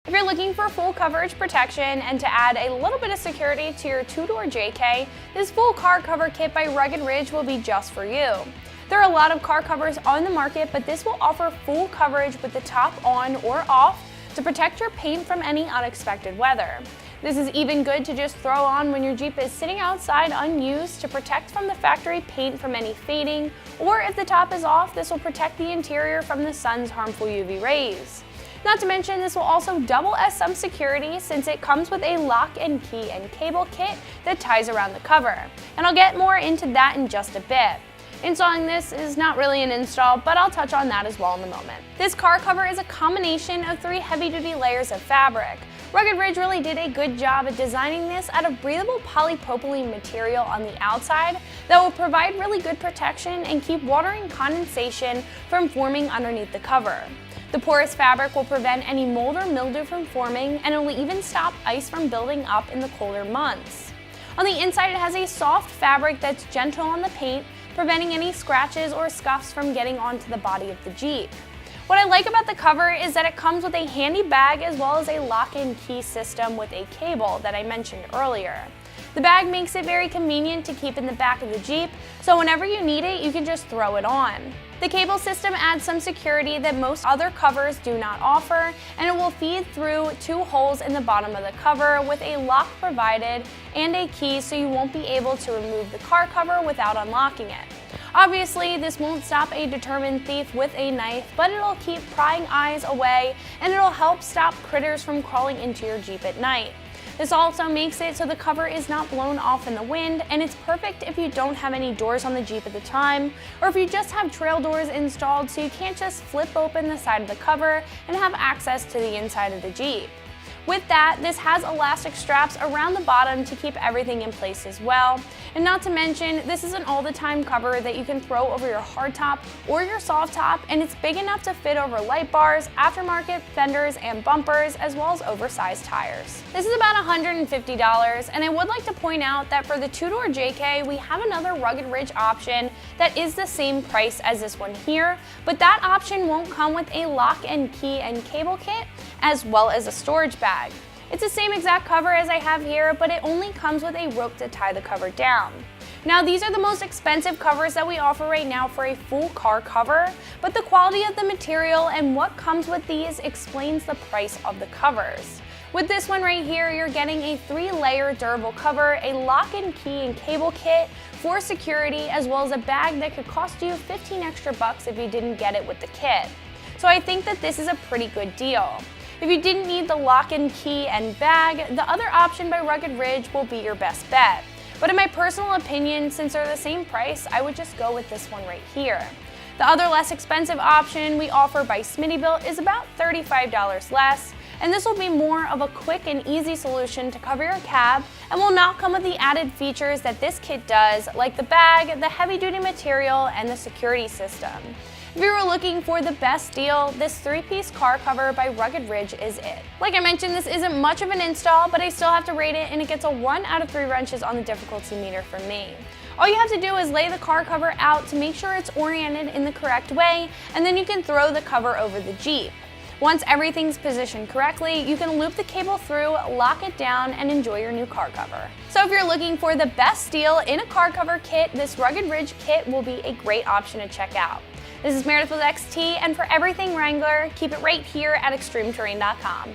If you're looking for full coverage protection and to add a little bit of security to your two-door JK, this full car cover kit by Rugged Ridge will be just for you. There are a lot of car covers on the market, but this will offer full coverage with the top on or off to protect your paint from any unexpected weather. This is even good to just throw on when your Jeep is sitting outside unused to protect from the factory paint from any fading, or if the top is off, this will protect the interior from the sun's harmful UV rays. Not to mention, this will also double as some security since it comes with a lock and key and cable kit that ties around the cover. And I'll get more into that in just a bit. Installing this is not really an install, but I'll touch on that as well in a moment. This car cover is a combination of 3 heavy-duty layers of fabric. Rugged Ridge really did a good job at designing this out of breathable polypropylene material on the outside that will provide really good protection and keep water and condensation from forming underneath the cover. The porous fabric will prevent any mold or mildew from forming, and it will even stop ice from building up in the colder months. On the inside, it has a soft fabric that's gentle on the paint, preventing any scratches or scuffs from getting onto the body of the Jeep. What I like about the cover is that it comes with a handy bag as well as a lock and key system with a cable that I mentioned earlier. The bag makes it very convenient to keep in the back of the Jeep, so whenever you need it, you can just throw it on. The cable system adds some security that most other covers do not offer, and it will feed through 2 holes in the bottom of the cover with a lock provided and a key, so you won't be able to remove the car cover without unlocking it. Obviously, this won't stop a determined thief with a knife, but it'll keep prying eyes away and it'll help stop critters from crawling into your Jeep at night. This also makes it so the cover is not blown off in the wind, and it's perfect if you don't have any doors on the Jeep at the time, or if you just have trail doors installed so you can't just flip open the side of the cover and have access to the inside of the Jeep. With that, this has elastic straps around the bottom to keep everything in place as well. And not to mention, this is an all-the-time cover that you can throw over your hardtop or your soft top, and it's big enough to fit over light bars, aftermarket fenders and bumpers, as well as oversized tires. This is about $150, and I would like to point out that for the two-door JK, we have another Rugged Ridge option that is the same price as this one here, but that option won't come with a lock and key and cable kit, as well as a storage bag. It's the same exact cover as I have here, but it only comes with a rope to tie the cover down. Now, these are the most expensive covers that we offer right now for a full car cover, but the quality of the material and what comes with these explains the price of the covers. With this one right here, you're getting a 3-layer durable cover, a lock and key and cable kit for security, as well as a bag that could cost you 15 extra bucks if you didn't get it with the kit. So I think that this is a pretty good deal. If you didn't need the lock and key and bag, the other option by Rugged Ridge will be your best bet. But in my personal opinion, since they're the same price, I would just go with this one right here. The other less expensive option we offer by Smittybilt is about $35 less, and this will be more of a quick and easy solution to cover your cab and will not come with the added features that this kit does, like the bag, the heavy-duty material, and the security system. If you were looking for the best deal, this 3-piece car cover by Rugged Ridge is it. Like I mentioned, this isn't much of an install, but I still have to rate it, and it gets a 1 out of 3 wrenches on the difficulty meter from me. All you have to do is lay the car cover out to make sure it's oriented in the correct way, and then you can throw the cover over the Jeep. Once everything's positioned correctly, you can loop the cable through, lock it down, and enjoy your new car cover. So if you're looking for the best deal in a car cover kit, this Rugged Ridge kit will be a great option to check out. This is Meredith with XT, and for everything Wrangler, keep it right here at ExtremeTerrain.com.